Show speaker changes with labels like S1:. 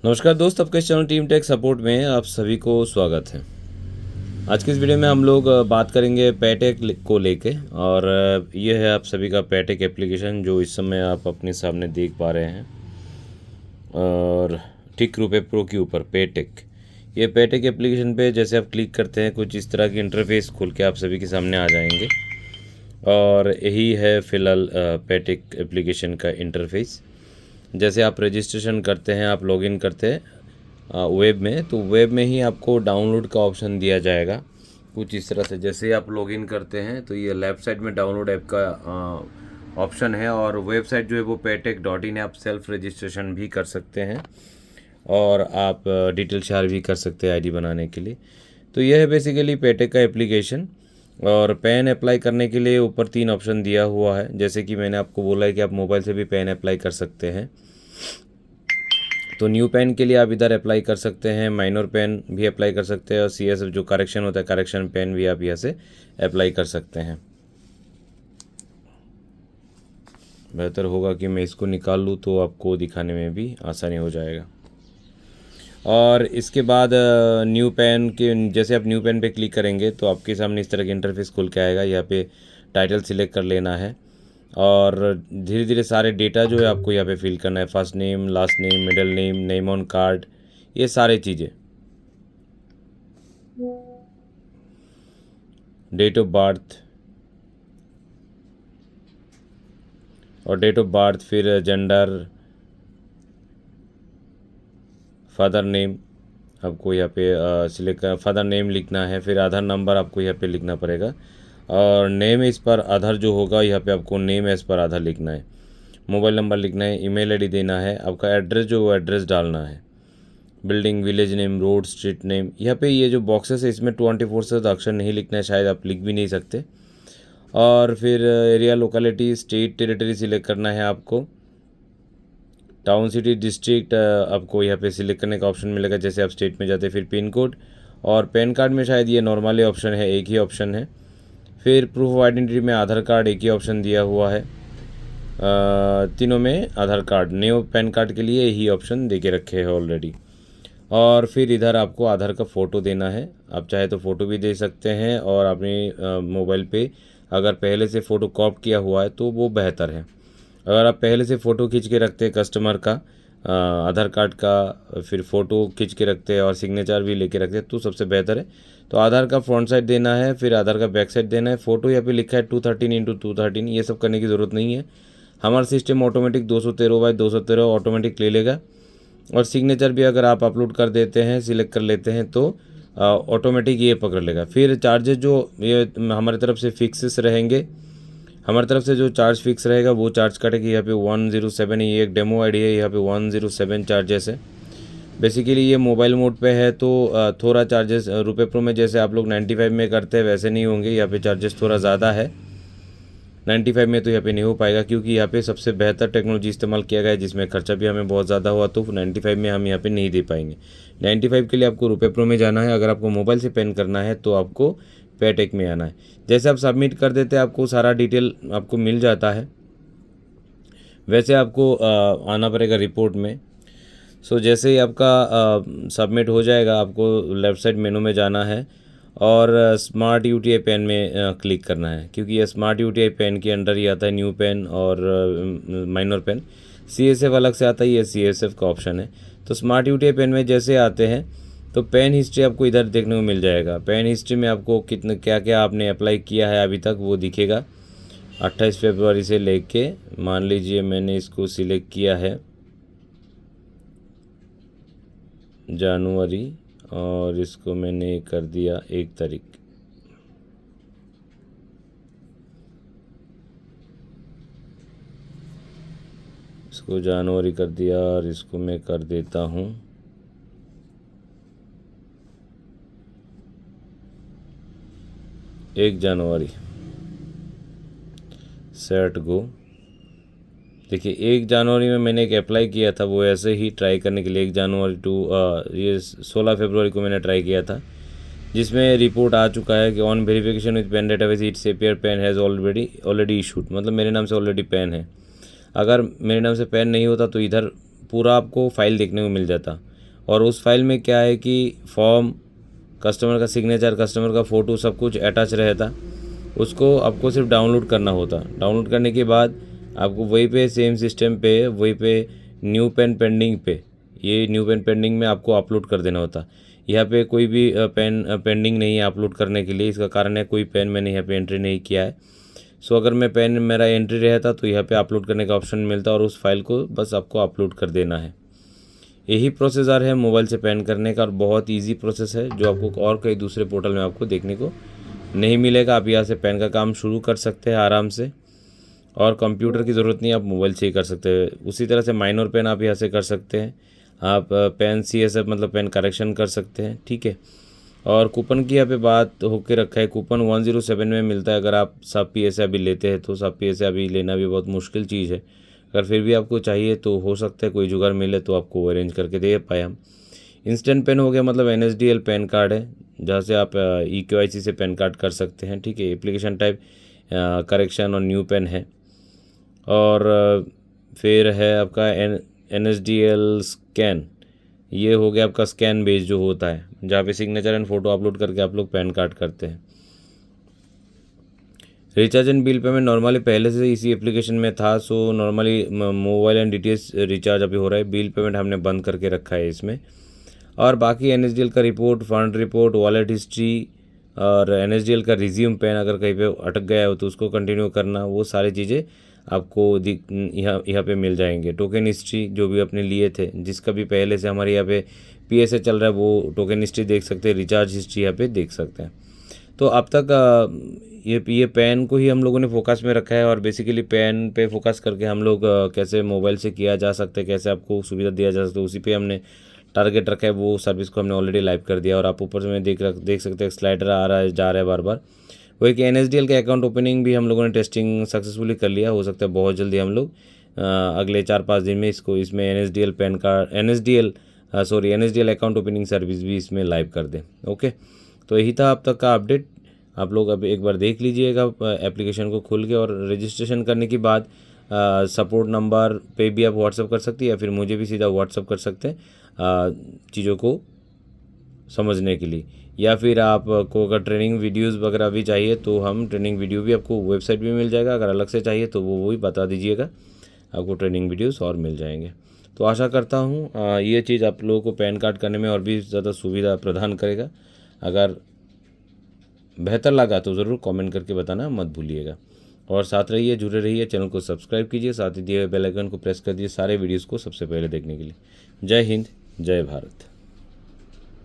S1: नमस्कार दोस्त, आपके चैनल टीम टेक सपोर्ट में आप सभी को स्वागत है। आज की इस वीडियो में हम लोग बात करेंगे पेटेक को लेके और ये है आप सभी का पेटेक एप्लीकेशन जो इस समय आप अपने सामने देख पा रहे हैं। और टिक रुपए प्रो के ऊपर पेटेक, ये पेटेक एप्लीकेशन पे जैसे आप क्लिक करते हैं कुछ इस तरह की इंटरफेस खुल के आप सभी के सामने आ जाएंगे। और यही है फ़िलहाल पेटेक एप्लीकेशन का इंटरफेस। जैसे आप रजिस्ट्रेशन करते हैं, आप लॉगिन करते हैं वेब में, तो वेब में ही आपको डाउनलोड का ऑप्शन दिया जाएगा कुछ इस तरह से। जैसे आप लॉगिन करते हैं तो ये लेफ्ट साइड में डाउनलोड ऐप का ऑप्शन है और वेबसाइट जो है वो पेटेक.in है। आप सेल्फ रजिस्ट्रेशन भी कर सकते हैं और आप डिटेल शेयर भी कर सकते हैं आईडी बनाने के लिए। तो यह है बेसिकली पेटेक का एप्लीकेशन। और पैन अप्लाई करने के लिए ऊपर 3 ऑप्शन दिया हुआ है। जैसे कि मैंने आपको बोला है कि आप मोबाइल से भी पैन अप्लाई कर सकते हैं। तो न्यू पैन के लिए आप इधर अप्लाई कर सकते हैं, माइनर पैन भी अप्लाई कर सकते हैं और CSF जो करेक्शन होता है करेक्शन पैन भी आप यहाँ से अप्लाई कर सकते हैं। बेहतर होगा कि मैं इसको निकाल लूँ तो आपको दिखाने में भी आसानी हो जाएगा। और इसके बाद न्यू पैन के जैसे आप न्यू पैन पे क्लिक करेंगे तो आपके सामने इस तरह का इंटरफेस खुल के आएगा। यहाँ पे टाइटल सिलेक्ट कर लेना है और धीरे धीरे सारे डेटा जो है आपको यहाँ पे फिल करना है। First name, last name, middle name, name on card, ये सारे चीज़ें, डेट ऑफ बर्थ और डेट ऑफ बर्थ, फिर जेंडर, फादर नेम आपको यहाँ पे सिलेक्ट फादर नेम लिखना है। फिर आधार नंबर आपको यहाँ पे लिखना पड़ेगा और नेम इस पर आधार जो होगा यहाँ पे आपको नेम एज पर आधार लिखना है। मोबाइल नंबर लिखना है, ईमेल आईडी देना है, आपका एड्रेस जो वो एड्रेस डालना है, building, village name, road, street name. यहाँ पे ये जो बॉक्सेस है इसमें 24 से अक्षर नहीं लिखना है, शायद आप लिख भी नहीं सकते। और फिर area, locality, state, territory select करना है आपको। टाउन, सिटी, डिस्ट्रिक्ट आपको यहाँ पे सिलेक्ट करने का ऑप्शन मिलेगा जैसे आप स्टेट में जाते हैं। फिर पिन कोड और पैन कार्ड में शायद ये नॉर्मली ऑप्शन है, एक ही ऑप्शन है। फिर प्रूफ ऑफ आइडेंटिटी में आधार कार्ड एक ही ऑप्शन दिया हुआ है। तीनों में आधार कार्ड, न्यू पैन कार्ड के लिए यही ऑप्शन दे के रखे हैं ऑलरेडी। और फिर इधर आपको आधार का फ़ोटो देना है। आप चाहे तो फ़ोटो भी दे सकते हैं और अपनी मोबाइल पे अगर पहले से फ़ोटो कॉप किया हुआ है तो वो बेहतर है। अगर आप पहले से फ़ोटो खींच के रखते हैं कस्टमर का आधार कार्ड का, फिर फ़ोटो खींच के रखते हैं और सिग्नेचर भी लेके रखते हैं तो सबसे बेहतर है। तो आधार का फ्रंट साइड देना है, फिर आधार का बैक साइड देना है। फ़ोटो यहाँ पे लिखा है 213x213, ये सब करने की ज़रूरत नहीं है। हमारा सिस्टम ऑटोमेटिक 213x213 ऑटोमेटिक ले लेगा। और सिग्नेचर भी अगर आप अपलोड कर देते हैं, सिलेक्ट कर लेते हैं तो ऑटोमेटिक ये पकड़ लेगा। फिर चार्जेस जो ये हमारी तरफ से फिक्सेस रहेंगे, हमारी तरफ से जो चार्ज फिक्स रहेगा वो चार्ज कटेगी। यहाँ पे 107, ये एक डेमो आईडी है, यहाँ पे 107 चार्जेस है। बेसिकली ये मोबाइल मोड पे है तो थोड़ा चार्जेस रुपए प्रो में जैसे आप लोग 95 में करते हैं वैसे नहीं होंगे, यहाँ पे चार्जेस थोड़ा ज़्यादा है। 95 में तो यहाँ पे नहीं हो पाएगा क्योंकि यहाँ पे सबसे बेहतर टेक्नोलॉजी इस्तेमाल किया गया है जिसमें खर्चा भी हमें बहुत ज़्यादा हुआ, तो 95 में हम यहाँ पे नहीं दे पाएंगे। 95 के लिए आपको रुपए प्रो में जाना है। अगर आपको मोबाइल से पेन करना है तो आपको पेटेक में आना है। जैसे आप सबमिट कर देते हैं आपको सारा डिटेल आपको मिल जाता है, वैसे आपको आना पड़ेगा रिपोर्ट में। सो जैसे ही आपका सबमिट हो जाएगा आपको लेफ़्ट साइड मेनू में जाना है और स्मार्ट UTI पेन में क्लिक करना है क्योंकि ये स्मार्ट UTI पेन के अंडर ही आता है न्यू पेन और माइनर पेन। CSF अलग से आता है, ये CSF का ऑप्शन है। तो स्मार्ट UTI पेन में जैसे आते हैं तो पेन हिस्ट्री आपको इधर देखने को मिल जाएगा। पेन हिस्ट्री में आपको कितने क्या क्या आपने अप्लाई किया है अभी तक वो दिखेगा। 28 फरवरी से लेके, मान लीजिए मैंने इसको सिलेक्ट किया है जनवरी और इसको मैंने कर दिया 1 तारीख। इसको जनवरी कर दिया और इसको मैं कर देता हूँ 1 जनवरी। Set go. देखिए 1 जनवरी में मैंने एक अप्लाई किया था, वो ऐसे ही ट्राई करने के लिए 1 जनवरी टू ये 16 फरवरी को मैंने ट्राई किया था जिसमें रिपोर्ट आ चुका है कि on verification with PAN database it's APR PAN has already issued, मतलब मेरे नाम से ऑलरेडी पेन है। अगर मेरे नाम से पेन नहीं होता तो इधर पूरा आपको फाइल देखने को मिल जाता। और उस फाइल में क्या है कि फॉर्म, कस्टमर का सिग्नेचर, कस्टमर का फ़ोटो सब कुछ अटैच रहता। उसको आपको सिर्फ डाउनलोड करना होता। डाउनलोड करने के बाद आपको वहीं पे सेम सिस्टम पे वहीं पे न्यू पेन पेंडिंग पे, ये न्यू पेन पेंडिंग में आपको अपलोड कर देना होता। यहाँ पे कोई भी पेन पेंडिंग नहीं है अपलोड करने के लिए। इसका कारण है कोई पेन मैंने यहाँ पे एंट्री नहीं किया है। सो अगर मैं पेन मेरा एंट्री रहता तो यहाँ पे अपलोड करने का ऑप्शन मिलता और उस फाइल को बस आपको अपलोड कर देना है। यही प्रोसेसर है मोबाइल से पेन करने का और बहुत इजी प्रोसेस है जो आपको और कई दूसरे पोर्टल में आपको देखने को नहीं मिलेगा। आप यहाँ से पेन का काम शुरू कर सकते हैं आराम से और कंप्यूटर की ज़रूरत नहीं, आप मोबाइल से ही कर सकते हैं। उसी तरह से माइनर पेन आप यहाँ से कर सकते हैं। आप पेन CSF मतलब पेन करेक्शन कर सकते हैं, ठीक है। और कूपन की यहाँ पे बात होके रखा है, कूपन 107 में मिलता है। अगर आप सब PSA अभी लेते हैं तो सब PSA अभी लेना भी बहुत मुश्किल चीज़ है। अगर फिर भी आपको चाहिए तो हो सकता है कोई जुगाड़ मिले तो आपको अरेंज करके दे पाए हम। इंस्टेंट पेन हो गया मतलब NSDL पेन कार्ड है जहाँ से आप EKYC से पेन कार्ड कर सकते हैं, ठीक है। एप्लीकेशन टाइप करेक्शन और न्यू पेन है। और फिर है आपका NSDL स्कैन, ये हो गया आपका स्कैन बेस जो होता है जहाँ पे सिग्नेचर एंड फोटो अपलोड करके आप लोग पैन कार्ड करते हैं। Recharge and bill payment normally पहले से इसी एप्लीकेशन में था। So normally mobile and DTH recharge अभी हो रहा है, बिल पेमेंट हमने बंद करके रखा है इसमें। और बाकी NSDL का report, fund report, wallet history और NSDL का रिज्यूम पेन अगर कहीं पे अटक गया हो तो उसको कंटिन्यू करना, वो सारी चीज़ें आपको यहाँ पे मिल जाएंगे। टोकन हिस्ट्री जो भी अपने लिए थे, जिसका भी पहले से हमारे यहाँ पे PSA चल रहा है वो टोकन हिस्ट्री देख सकते हैं, रिचार्ज हिस्ट्री यहाँ पे देख सकते हैं। तो अब तक ये पेन को ही हम लोगों ने फोकस में रखा है और बेसिकली पेन पे फोकस करके हम लोग कैसे मोबाइल से किया जा सकता है, कैसे आपको सुविधा दिया जा सकता है, उसी पे हमने टारगेट रखा है। वो सर्विस को हमने ऑलरेडी लाइव कर दिया और आप ऊपर में देख सकते हैं स्लाइडर आ रहा है, जा रहा है बार बार। वही कि NSDL के अकाउंट ओपनिंग भी हम लोगों ने टेस्टिंग सक्सेसफुली कर लिया। हो सकता है बहुत जल्दी हम लोग अगले 4-5 दिन में इसमें NSDL PAN card NSDL account opening service भी इसमें लाइव कर दें। ओके, तो यही था अब तक का अपडेट। आप लोग अब एक बार देख लीजिएगा एप्लीकेशन को खोल के, और रजिस्ट्रेशन करने के बाद सपोर्ट नंबर पे भी आप व्हाट्सअप कर सकते हैं या फिर मुझे भी सीधा व्हाट्सअप कर सकते हैं चीज़ों को समझने के लिए। या फिर आपको अगर ट्रेनिंग वीडियोस वगैरह भी चाहिए तो हम ट्रेनिंग वीडियो भी आपको वेबसाइट भी मिल जाएगा। अगर अलग से चाहिए तो वो भी बता दीजिएगा, आपको ट्रेनिंग वीडियोस और मिल जाएंगे। तो आशा करता हूँ ये चीज़ आप लोगों को पैन कार्ड करने में और भी ज़्यादा सुविधा प्रदान करेगा। अगर बेहतर लगा तो ज़रूर कमेंट करके बताना मत भूलिएगा। और साथ रहिए, जुड़े रहिए, चैनल को सब्सक्राइब कीजिए, साथ ही दिए बेल आइकन को प्रेस कर दिए सारे वीडियोज़ को सबसे पहले देखने के लिए। जय हिंद, जय भारत।